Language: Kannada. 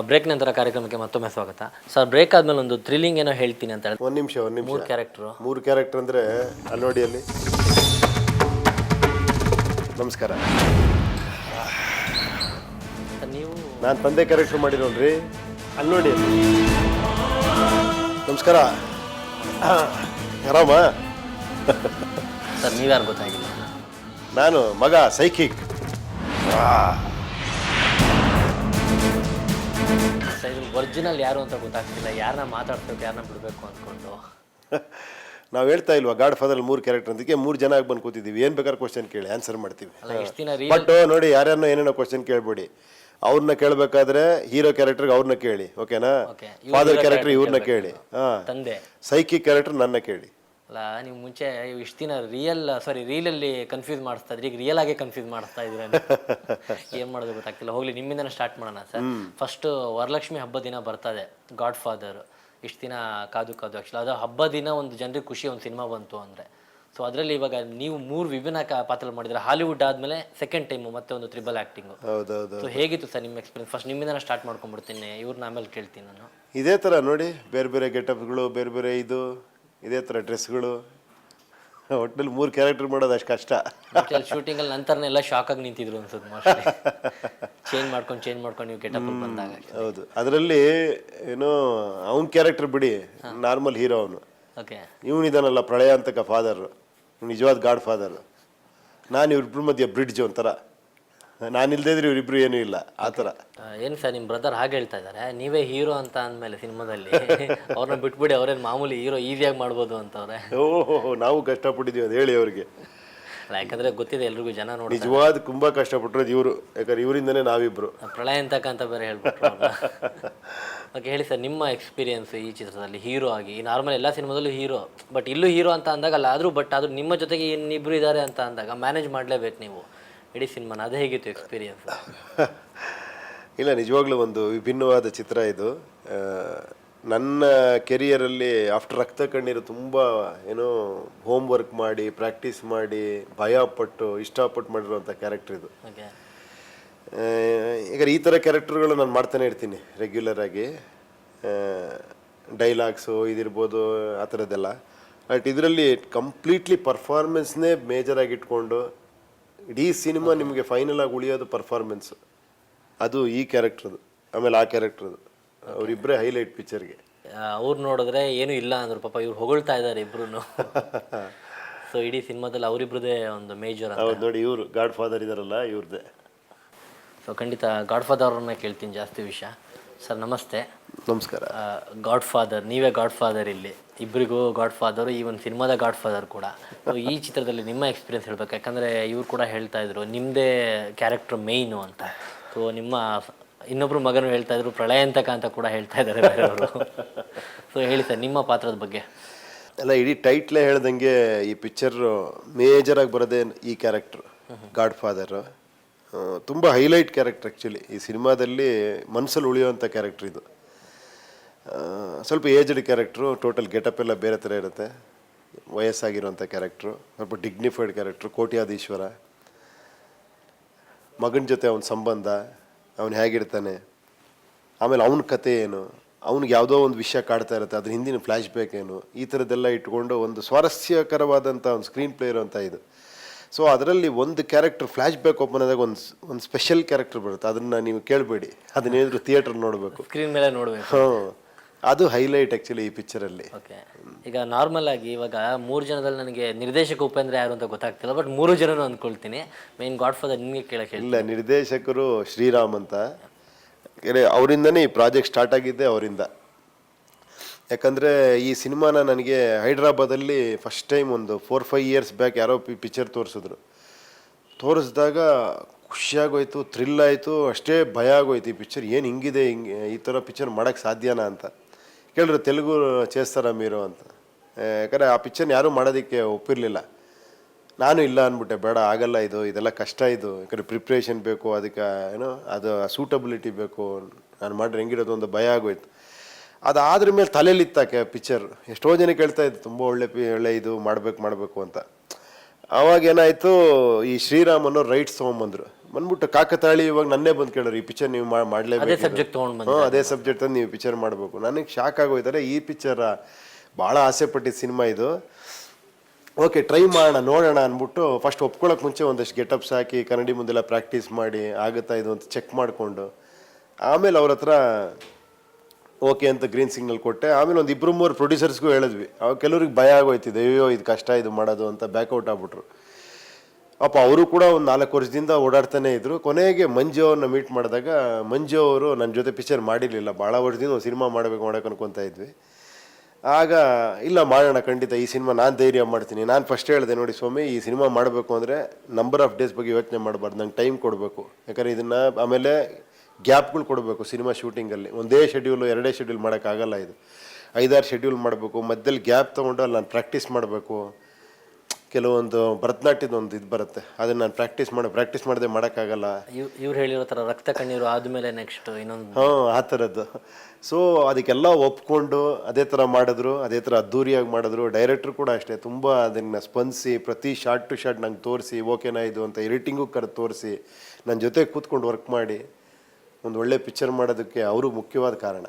ಬ್ರೇಕ್ ನಂತರ ಕಾರ್ಯಕ್ರಮಕ್ಕೆ ಮತ್ತೊಮ್ಮೆ ಸ್ವಾಗತ ಸರ್. ಬ್ರೇಕ್ ಆದ್ಮೇಲೆ ಒಂದು ಥ್ರಿಲ್ಲಿಂಗ್ ಏನೋ ಹೇಳ್ತೀನಿ ಅಂತ ಹೇಳಿ. ಒಂದು ನಿಮಿಷ ಮೂರು ಕ್ಯಾರೆಕ್ಟರ್ ಅಂದರೆ ಅಲ್ಲಿ ನೋಡಿ, ಅಲ್ಲಿ ನಮಸ್ಕಾರ. ನೀವು ನಾನು ತಂದೆ ಕ್ಯಾರೆಕ್ಟರ್ ಮಾಡಿರೋನ್ರಿ. ಅಲ್ಲಿ ನೋಡಿ, ನಮಸ್ಕಾರ. ಆರಾಮ ಸರ್ ನೀವ್ಯಾರು ಗೊತ್ತಾಗಿಲ್ಲ. ನಾನು ಮಗ ಸೈಕಿಕ್. ಸರ್ ಒರಿಜಿನಲ್ ಯಾರು ಅಂತ ಗೊತ್ತಾಗ್ತಿಲ್ಲ. ಯಾರನ್ನ ಮಾತಾಡ್ಬೇಕು, ಯಾರನ್ನ ಬಿಡಬೇಕು ಅಂದ್ಕೊಂಡು ನಾವು ಹೇಳ್ತಾ ಇಲ್ವಾ, ಗಾಡ್ ಫಾದರ್ 3 ಕ್ಯಾರೆಕ್ಟರ್ ಅಂತಕ್ಕೆ 3 ಜನ ಆಗಿ ಬಂದು ಕೂತಿದ್ದೀವಿ. ಏನು ಬೇಕಾದ್ರೆ ಕ್ವಶನ್ ಕೇಳಿ, ಆನ್ಸರ್ ಮಾಡ್ತೀವಿ. ಬಟ್ ನೋಡಿ, ಯಾರ್ಯಾರನ್ನೋ ಏನೇನೋ ಕ್ವಶನ್ ಕೇಳ್ಬೇಡಿ. ಅವ್ರನ್ನ ಕೇಳಬೇಕಾದ್ರೆ ಹೀರೋ ಕ್ಯಾರೆಕ್ಟರ್ಗೆ ಅವ್ರನ್ನ ಕೇಳಿ, ಓಕೆನಾ? ಫಾದರ್ ಕ್ಯಾರೆಕ್ಟರ್ ಇವ್ರನ್ನ ಕೇಳಿ. ತಂದೆ ಸೈಕಿಕ್ ಕ್ಯಾರೆಕ್ಟರ್ ನನ್ನ ಕೇಳಿ. ಅಲ್ಲ, ನೀವು ಮುಂಚೆ ಇಷ್ಟು ದಿನ ರೀಲಲ್ಲಿ ಕನ್ಫ್ಯೂಸ್ ಮಾಡಿಸ್ತಾ ಇದ್ರಿ, ಈಗ ರಿಯಲ್ ಆಗಿ ಕನ್ಫ್ಯೂಸ್ ಮಾಡಿಸ್ತಾ ಇದ್ರೆ ಏನು ಮಾಡೋದು ಗೊತ್ತಾಗ್ತಿಲ್ಲ. ಹೋಗ್ಲಿ, ನಿಮ್ಮಿಂದನೇ ಸ್ಟಾರ್ಟ್ ಮಾಡೋಣ ಸರ್. ಫಸ್ಟ್ ವರಲಕ್ಷ್ಮಿ ಹಬ್ಬದ ದಿನ ಬರ್ತದೆ ಗಾಡ್ ಫಾದರ್. ಇಷ್ಟು ದಿನ ಕಾದು ಆ್ಯಕ್ಚುಲಿ ಅದು ಹಬ್ಬ ದಿನ ಒಂದು ಜನರಿಗೆ ಖುಷಿ, ಒಂದು ಸಿನಿಮಾ ಬಂತು ಅಂದರೆ. ಸೊ ಅದರಲ್ಲಿ ಇವಾಗ ನೀವು 3 ವಿಭಿನ್ನ ಪಾತ್ರ ಮಾಡಿದ್ರೆ, ಹಾಲಿವುಡ್ ಆದಮೇಲೆ ಸೆಕೆಂಡ್ ಟೈಮು ಮತ್ತೆ ಒಂದು ತ್ರಿಬಲ್ ಆ್ಯಕ್ಟಿಂಗು. ಸೊ ಹೇಗಿತ್ತು ಸರ್ ನಿಮ್ಮ ಎಕ್ಸ್ಪೀರಿಯನ್ಸ್? ಫಸ್ಟ್ ನಿಮ್ಮಿಂದ ಸ್ಟಾರ್ಟ್ ಮಾಡ್ಕೊಂಡ್ಬಿಡ್ತೀನಿ, ಇವ್ರನ್ನ ಆಮೇಲೆ ಕೇಳ್ತೀನಿ ನಾನು. ಇದೇ ಥರ ನೋಡಿ, ಬೇರೆ ಬೇರೆ ಗೆಟಪ್ಗಳು, ಬೇರೆ ಬೇರೆ ಇದೇ ಥರ ಡ್ರೆಸ್ಗಳು. ಒಟ್ಟಿನಲ್ಲಿ 3 ಕ್ಯಾರೆಕ್ಟರ್ ಮಾಡೋದು ಅಷ್ಟು ಕಷ್ಟ. ಶೂಟಿಂಗಲ್ಲಿ ನಂತರನೇ ಎಲ್ಲ ಶಾಕ್ ಆಗಿ ನಿಂತಿದ್ರು ಅನ್ಸುತ್ತೆ ಮೋಸ್ಟ್ಲಿ. ಚೇಂಜ್ ಮಾಡ್ಕೊಂಡು ನೀವು ಗೆಟಪ್ ಬಂದಾಗ. ಹೌದು, ಅದರಲ್ಲಿ ಏನೋ ಅವ್ನ ಕ್ಯಾರೆಕ್ಟರ್ ಬಿಡಿ, ನಾರ್ಮಲ್ ಹೀರೋ ಅವನು. ಓಕೆ, ಇವನಿದಾನಲ್ಲ ಪ್ರಳಯ ಅಂತಕ ಫಾದರ್, ನಿಜವಾದ ಗಾಡ್ ಫಾದರ್. ನಾನು ಇವ್ರಿಬ್ರ ಮಧ್ಯೆ ಬ್ರಿಡ್ಜ್ ಒಂಥರ. ನಾನಿಲ್ಲದೆ ಇದ್ರೆ ಇವರಿಬ್ರು ಏನೂ ಇಲ್ಲ, ಆ ಥರ. ಏನು ಸರ್ ನಿಮ್ಮ ಬ್ರದರ್ ಹಾಗೆ ಹೇಳ್ತಾ ಇದ್ದಾರೆ, ನೀವೇ ಹೀರೋ ಅಂತ ಅಂದಮೇಲೆ ಸಿನಿಮಾದಲ್ಲಿ ಅವ್ರನ್ನ ಬಿಟ್ಬಿಡಿ, ಅವ್ರೇನು ಮಾಮೂಲಿ ಹೀರೋ ಈಸಿಯಾಗಿ ಮಾಡ್ಬೋದು ಅಂತವ್ರೆ. ಓಹೋ, ನಾವು ಕಷ್ಟಪಟ್ಟಿದ್ದೀವಿ ಅದು ಹೇಳಿ ಅವ್ರಿಗೆ. ಯಾಕಂದ್ರೆ ಗೊತ್ತಿದೆ ಎಲ್ರಿಗೂ, ಜನ ನೋಡಿ ನಿಜವಾದ ತುಂಬ ಕಷ್ಟಪಟ್ಟಿರೋದು ಇವರು. ಯಾಕಂದ್ರೆ ಇವರಿಂದನೇ ನಾವಿಬ್ರು ಪ್ರಳಯ ಅಂತಕ್ಕಂತ ಬೇರೆ ಹೇಳ್ಬಿಟ್ರು. ಓಕೆ, ಹೇಳಿ ಸರ್ ನಿಮ್ಮ ಎಕ್ಸ್ಪೀರಿಯನ್ಸ್ ಈ ಚಿತ್ರದಲ್ಲಿ ಹೀರೋ ಆಗಿ. ನಾರ್ಮಲ್ ಎಲ್ಲ ಸಿನಿಮಾದಲ್ಲೂ ಹೀರೋ, ಬಟ್ ಇಲ್ಲೂ ಹೀರೋ ಅಂತ ಅಂದಾಗಲ್ಲ ಆದರೂ, ಬಟ್ ಆದರೂ ನಿಮ್ಮ ಜೊತೆಗೆ ಇನ್ನಿಬ್ರು ಇದ್ದಾರೆ ಅಂತ ಅಂದಾಗ ಮ್ಯಾನೇಜ್ ಮಾಡಲೇಬೇಕು ನೀವು ಇಡೀ ಸಿನಿಮಾನ. ಅದು ಹೇಗಿತ್ತು ಎಕ್ಸ್ಪೀರಿಯನ್ಸ್? ಇಲ್ಲ, ನಿಜವಾಗ್ಲೂ ಒಂದು ವಿಭಿನ್ನವಾದ ಚಿತ್ರ ಇದು. ನನ್ನ ಕೆರಿಯರಲ್ಲಿ ಆಫ್ಟರ್ ರಕ್ತ ಕಣ್ಣೀರು ತುಂಬ ಏನೋ ಹೋಮ್ ವರ್ಕ್ ಮಾಡಿ, ಪ್ರಾಕ್ಟೀಸ್ ಮಾಡಿ, ಭಯಪಟ್ಟು, ಇಷ್ಟಪಟ್ಟು ಮಾಡಿರುವಂಥ ಕ್ಯಾರೆಕ್ಟರ್ ಇದು. ಈಗ ಈ ಥರ ಕ್ಯಾರೆಕ್ಟರ್ಗಳು ನಾನು ಮಾಡ್ತಾನೆ ಇರ್ತೀನಿ ರೆಗ್ಯುಲರ್ ಆಗಿ. ಡೈಲಾಗ್ಸು ಇದಿರ್ಬೋದು, ಆ ಥರದ್ದೆಲ್ಲ. ಬಟ್ ಇದರಲ್ಲಿ ಕಂಪ್ಲೀಟ್ಲಿ ಪರ್ಫಾರ್ಮೆನ್ಸ್ನೇ ಮೇಜರಾಗಿ ಇಟ್ಕೊಂಡು ಇಡೀ ಸಿನಿಮಾ ನಿಮಗೆ ಫೈನಲ್ ಆಗಿ ಉಳಿಯೋದು ಪರ್ಫಾರ್ಮೆನ್ಸು. ಅದು ಈ ಕ್ಯಾರೆಕ್ಟ್ರದು, ಆಮೇಲೆ ಆ ಕ್ಯಾರೆಕ್ಟ್ರದು. ಅವರಿಬ್ಬರೇ ಹೈಲೈಟ್ ಪಿಕ್ಚರ್ಗೆ. ಅವ್ರು ನೋಡಿದ್ರೆ ಏನೂ ಇಲ್ಲ ಅಂದರು ಪಾಪ, ಇವ್ರು ಹೊಗಳ್ತಾ ಇದ್ದಾರೆ ಇಬ್ರು. ಸೊ ಇಡೀ ಸಿನಿಮಾದಲ್ಲಿ ಅವರಿಬ್ರದೇ ಒಂದು ಮೇಜರ್. ಹೌದು ನೋಡಿ, ಇವರು ಗಾಡ್ ಫಾದರ್ ಇದಾರಲ್ಲ, ಇವ್ರದ್ದೇ. ಸೊ ಖಂಡಿತ ಗಾಡ್ ಫಾದರ್ ಅವ್ರನ್ನ ಕೇಳ್ತೀನಿ ಜಾಸ್ತಿ ವಿಷಯ. ಸರ್ ನಮಸ್ತೆ. ನಮಸ್ಕಾರ. ಗಾಡ್ ಫಾದರ್, ನೀವೇ ಗಾಡ್ ಫಾದರ್ ಇಲ್ಲಿ, ಇಬ್ಬರಿಗೂ ಗಾಡ್ ಫಾದರು, ಈ ಒಂದು ಸಿನಿಮಾದ ಗಾಡ್ ಫಾದರ್ ಕೂಡ. ಸೊ ಈ ಚಿತ್ರದಲ್ಲಿ ನಿಮ್ಮ ಎಕ್ಸ್ಪೀರಿಯನ್ಸ್ ಹೇಳ್ಬೇಕು, ಯಾಕಂದರೆ ಇವ್ರು ಕೂಡ ಹೇಳ್ತಾ ಇದ್ರು ನಿಮ್ಮದೇ ಕ್ಯಾರೆಕ್ಟರ್ ಮೇಯ್ನು ಅಂತ. ಸೊ ನಿಮ್ಮ ಇನ್ನೊಬ್ರು ಮಗನೂ ಹೇಳ್ತಾ ಇದ್ರು, ಪ್ರಳಯ ಅಂತ ಕೂಡ ಹೇಳ್ತಾ ಇದ್ದಾರೆ ಬೇರೆಯವರು. ಸೊ ಹೇಳಿ ಸರ್ ನಿಮ್ಮ ಪಾತ್ರದ ಬಗ್ಗೆ. ಅಲ್ಲ, ಇಡೀ ಟೈಟ್ಲೇ ಹೇಳ್ದಂಗೆ ಈ ಪಿಕ್ಚರು ಮೇಜರಾಗಿ ಬರೋದೇ ಈ ಕ್ಯಾರೆಕ್ಟ್ರು, ಗಾಡ್ ಫಾದರು. ತುಂಬ ಹೈಲೈಟ್ ಕ್ಯಾರೆಕ್ಟರ್ ಆ್ಯಕ್ಚುಲಿ ಈ ಸಿನಿಮಾದಲ್ಲಿ. ಮನಸ್ಸಲ್ಲಿ ಉಳಿಯುವಂಥ ಕ್ಯಾರೆಕ್ಟ್ರ್ ಇದು. ಸ್ವಲ್ಪ ಏಜ್ಡ್ ಕ್ಯಾರೆಕ್ಟ್ರು, ಟೋಟಲ್ ಗೆಟಪ್ ಎಲ್ಲ ಬೇರೆ ಥರ ಇರುತ್ತೆ. ವಯಸ್ಸಾಗಿರುವಂಥ ಕ್ಯಾರೆಕ್ಟ್ರು, ಸ್ವಲ್ಪ ಡಿಗ್ನಿಫೈಡ್ ಕ್ಯಾರೆಕ್ಟ್ರು, ಕೋಟ್ಯಾಧೀಶ್ವರ. ಮಗನ ಜೊತೆ ಅವನ ಸಂಬಂಧ, ಅವನು ಹೇಗಿರ್ತಾನೆ, ಆಮೇಲೆ ಅವನ ಕತೆ ಏನು, ಅವ್ನಿಗೆ ಯಾವುದೋ ಒಂದು ವಿಷಯ ಕಾಡ್ತಾ ಇರುತ್ತೆ, ಅದ್ರ ಹಿಂದಿನ ಫ್ಲ್ಯಾಶ್ ಬ್ಯಾಕ್ ಏನು, ಈ ಥರದ್ದೆಲ್ಲ ಇಟ್ಕೊಂಡು ಒಂದು ಸ್ವಾರಸ್ಯಕರವಾದಂಥ ಒಂದು ಸ್ಕ್ರೀನ್ ಪ್ಲೇ ಇರೋಂಥ ಇದು. ಸೊ ಅದರಲ್ಲಿ ಒಂದು ಕ್ಯಾರೆಕ್ಟರ್ ಫ್ಲ್ಯಾಶ್ ಬ್ಯಾಕ್ ಓಪನ್ ಆದಾಗ ಒಂದು ಸ್ಪೆಷಲ್ ಕ್ಯಾರೆಕ್ಟರ್ ಬರುತ್ತೆ. ಅದನ್ನು ನೀವು ಕೇಳಬೇಡಿ, ಅದನ್ನೇನಾದರೂ ಥಿಯೇಟ್ರ್ ನೋಡಬೇಕು, ಸ್ಕ್ರೀನ್ ಮೇಲೆ ನೋಡಬೇಕು. ಅದು ಹೈಲೈಟ್ ಆ್ಯಕ್ಚುಲಿ ಈ ಪಿಕ್ಚರಲ್ಲಿ. ಓಕೆ, ಈಗ ನಾರ್ಮಲ್ ಆಗಿ ಇವಾಗ 3 ಜನದಲ್ಲಿ ನನಗೆ ನಿರ್ದೇಶಕ ಉಪೇಂದ್ರ ಯಾರು ಅಂತ ಗೊತ್ತಾಗ್ತಿಲ್ಲ, ಬಟ್ 3 ಜನನು ಅಂದ್ಕೊಳ್ತೀನಿ. ಮೇನ್ ಗಾಡ್ ಫಾದರ್ ನಿಮಗೆ ಕೇಳಕ್ಕೆ ಇಲ್ಲ, ನಿರ್ದೇಶಕರು ಶ್ರೀರಾಮ್ ಅಂತ. ಅವರಿಂದನೇ ಈ ಪ್ರಾಜೆಕ್ಟ್ ಸ್ಟಾರ್ಟ್ ಆಗಿದ್ದೆ ಅವರಿಂದ. ಯಾಕಂದರೆ ಈ ಸಿನಿಮಾನ ನನಗೆ ಹೈದ್ರಾಬಾದಲ್ಲಿ ಫಸ್ಟ್ ಟೈಮ್ ಒಂದು 4-5 ಇಯರ್ಸ್ ಬ್ಯಾಕ್ ಯಾರೋ ಪಿಕ್ಚರ್ ತೋರಿಸಿದಾಗ ಖುಷಿಯಾಗೋಯ್ತು, ಥ್ರಿಲ್ ಆಯಿತು, ಅಷ್ಟೇ ಭಯ ಆಗೋಯ್ತು. ಈ ಪಿಕ್ಚರ್ ಏನು ಹಿಂಗಿದೆ, ಈ ಥರ ಪಿಕ್ಚರ್ ಮಾಡೋಕ್ಕೆ ಸಾಧ್ಯನಾ ಅಂತ ಕೇಳಿದ್ರು. ತೆಲುಗು చేస్తారా మీరు ಅಂತ. ಯಾಕಂದರೆ ಆ ಪಿಕ್ಚರ್ನ ಯಾರೂ ಮಾಡೋದಕ್ಕೆ ಒಪ್ಪಿರಲಿಲ್ಲ. ನಾನು ಇಲ್ಲ ಅಂದ್ಬಿಟ್ಟೆ, ಬೇಡ ಆಗಲ್ಲ, ಇದೆಲ್ಲ ಕಷ್ಟ, ಯಾಕಂದರೆ ಪ್ರಿಪ್ರೇಷನ್ ಬೇಕು, ಅದಕ್ಕೆ ಏನೋ ಅದು ಸೂಟಬಿಲಿಟಿ ಬೇಕು, ನಾನು ಮಾಡಿದ್ರೆ ಹೆಂಗಿರೋದು ಒಂದು ಭಯ ಆಗೋಯ್ತು. ಅದಾದ್ರ ಮೇಲೆ ತಲೆಯಲ್ಲಿತ್ತಾಕೆ ಪಿಕ್ಚರ್. ಎಷ್ಟೋ ಜನ ಕೇಳ್ತಾ ಇದ್ದು, ತುಂಬ ಒಳ್ಳೆ ಇದು ಮಾಡಬೇಕು ಅಂತ. ಆವಾಗ ಏನಾಯಿತು, ಈ ಶ್ರೀರಾಮನ್ನು ರೈಟ್ಸ್ ತೊಗೊಂಬಂದರು ಬಂದ್ಬಿಟ್ಟು ಕಾಕತಾಳಿ ಇವಾಗ ನನ್ನೇ ಬಂದು ಕೇಳೋರು ಈ ಪಿಕ್ಚರ್ ನೀವು ಅದೇ ಮಾಡಲೇಬೇಕು, ಸಬ್ಜೆಕ್ಟ್ ತೊಗೊಂಡು ಬಂದು ಅದೇ ಸಬ್ಜೆಕ್ಟ್ ತಂದು ನೀವು ಪಿಕ್ಚರ್ ಮಾಡಬೇಕು. ನನಗೆ ಶಾಕ್ ಆಗೋಯ್ತಾರೆ. ಈ ಪಿಕ್ಚರ್ ಭಾಳ ಆಸೆ ಪಟ್ಟಿದ್ದ ಸಿನಿಮಾ ಇದು, ಓಕೆ ಟ್ರೈ ಮಾಡೋಣ ನೋಡೋಣ ಅಂದ್ಬಿಟ್ಟು ಫಸ್ಟ್ ಒಪ್ಕೊಳ್ಳೋಕೆ ಮುಂಚೆ ಒಂದಷ್ಟು ಗೆಟಪ್ಸ್ ಹಾಕಿ ಕನ್ನಡಿ ಮುಂದೆಲ್ಲ ಪ್ರಾಕ್ಟೀಸ್ ಮಾಡಿ ಆಗುತ್ತಾ ಇದು ಅಂತ ಚೆಕ್ ಮಾಡಿಕೊಂಡು ಆಮೇಲೆ ಅವ್ರ ಹತ್ರ ಓಕೆ ಅಂತ ಗ್ರೀನ್ ಸಿಗ್ನಲ್ ಕೊಟ್ಟೆ. ಆಮೇಲೆ ಒಂದು 2-3 ಪ್ರೊಡ್ಯೂಸರ್ಸ್ಗೂ ಹೇಳಿದ್ವಿ. ಅವಾಗ ಕೆಲವ್ರಿಗೆ ಭಯ ಆಗೋಯ್ತಿದೆ, ಅಯ್ಯೋ ಇದು ಕಷ್ಟ ಇದು ಮಾಡೋದು ಅಂತ ಬ್ಯಾಕ್ಔಟ್ ಆಗ್ಬಿಟ್ರು. ಅಪ್ಪ ಅವರು ಕೂಡ ಒಂದು 4 ವರ್ಷದಿಂದ ಓಡಾಡ್ತಾನೆ ಇದ್ರು. ಕೊನೆಗೆ ಮಂಜು ಅವ್ರನ್ನ ಮೀಟ್ ಮಾಡಿದಾಗ ಮಂಜು ಅವರು ನನ್ನ ಜೊತೆ ಪಿಕ್ಚರ್ ಮಾಡಿರಲಿಲ್ಲ, ಭಾಳ ವರ್ಷದಿಂದ ಒಂದು ಸಿನಿಮಾ ಮಾಡಬೇಕು ಅನ್ಕೊತಾ ಇದ್ವಿ. ಆಗ ಇಲ್ಲ ಮಾಡೋಣ ಖಂಡಿತ, ಈ ಸಿನಿಮಾ ನಾನು ಧೈರ್ಯ ಮಾಡ್ತೀನಿ. ನಾನು ಫಸ್ಟ್ ಹೇಳಿದೆ, ನೋಡಿ ಸ್ವಾಮಿ ಈ ಸಿನಿಮಾ ಮಾಡಬೇಕು ಅಂದರೆ ನಂಬರ್ ಆಫ್ ಡೇಸ್ ಬಗ್ಗೆ ಯೋಚನೆ ಮಾಡಬಾರ್ದು, ನಂಗೆ ಟೈಮ್ ಕೊಡಬೇಕು. ಯಾಕಂದರೆ ಇದನ್ನು ಆಮೇಲೆ ಗ್ಯಾಪ್ಗಳು ಕೊಡಬೇಕು. ಸಿನಿಮಾ ಶೂಟಿಂಗಲ್ಲಿ ಒಂದೇ ಶೆಡ್ಯೂಲು 2 ಶೆಡ್ಯೂಲ್ ಮಾಡೋಕ್ಕಾಗಲ್ಲ, ಇದು 5-6 ಶೆಡ್ಯೂಲ್ ಮಾಡಬೇಕು. ಮಧ್ಯದಲ್ಲಿ ಗ್ಯಾಪ್ ತೊಗೊಂಡು ಅಲ್ಲಿ ನಾನು ಪ್ರಾಕ್ಟೀಸ್ ಮಾಡಬೇಕು. ಕೆಲವೊಂದು ಭರತನಾಟ್ಯದ ಒಂದು ಇದು ಬರುತ್ತೆ, ಅದನ್ನು ನಾನು ಪ್ರಾಕ್ಟೀಸ್ ಮಾಡದೆ ಮಾಡೋಕ್ಕಾಗಲ್ಲ. ಇವ್ರು ಹೇಳಿರೋ ಥರ ರಕ್ತ ಕಣ್ಣೀರು ಆದಮೇಲೆ ನೆಕ್ಸ್ಟ್ ಇನ್ನೊಂದು ಆ ಥರದ್ದು. ಸೊ ಅದಕ್ಕೆಲ್ಲ ಒಪ್ಕೊಂಡು ಅದೇ ಥರ ಮಾಡಿದ್ರು, ಅದೇ ಥರ ಅದ್ದೂರಿಯಾಗಿ ಮಾಡಿದ್ರು. ಡೈರೆಕ್ಟ್ರು ಕೂಡ ಅಷ್ಟೇ ತುಂಬ ಅದನ್ನು ಸ್ಪಂದಿಸಿ ಪ್ರತಿ ಶಾರ್ಟ್ ಟು ಶಾರ್ಟ್ ನಂಗೆ ತೋರಿಸಿ ಓಕೆನಾ ಇದು ಅಂತ ಎಡಿಟಿಂಗು ಕರೆದು ತೋರಿಸಿ ನನ್ನ ಜೊತೆ ಕೂತ್ಕೊಂಡು ವರ್ಕ್ ಮಾಡಿ ಒಂದು ಒಳ್ಳೆ ಪಿಕ್ಚರ್ ಮಾಡೋದಕ್ಕೆ ಅವರು ಮುಖ್ಯವಾದ ಕಾರಣ.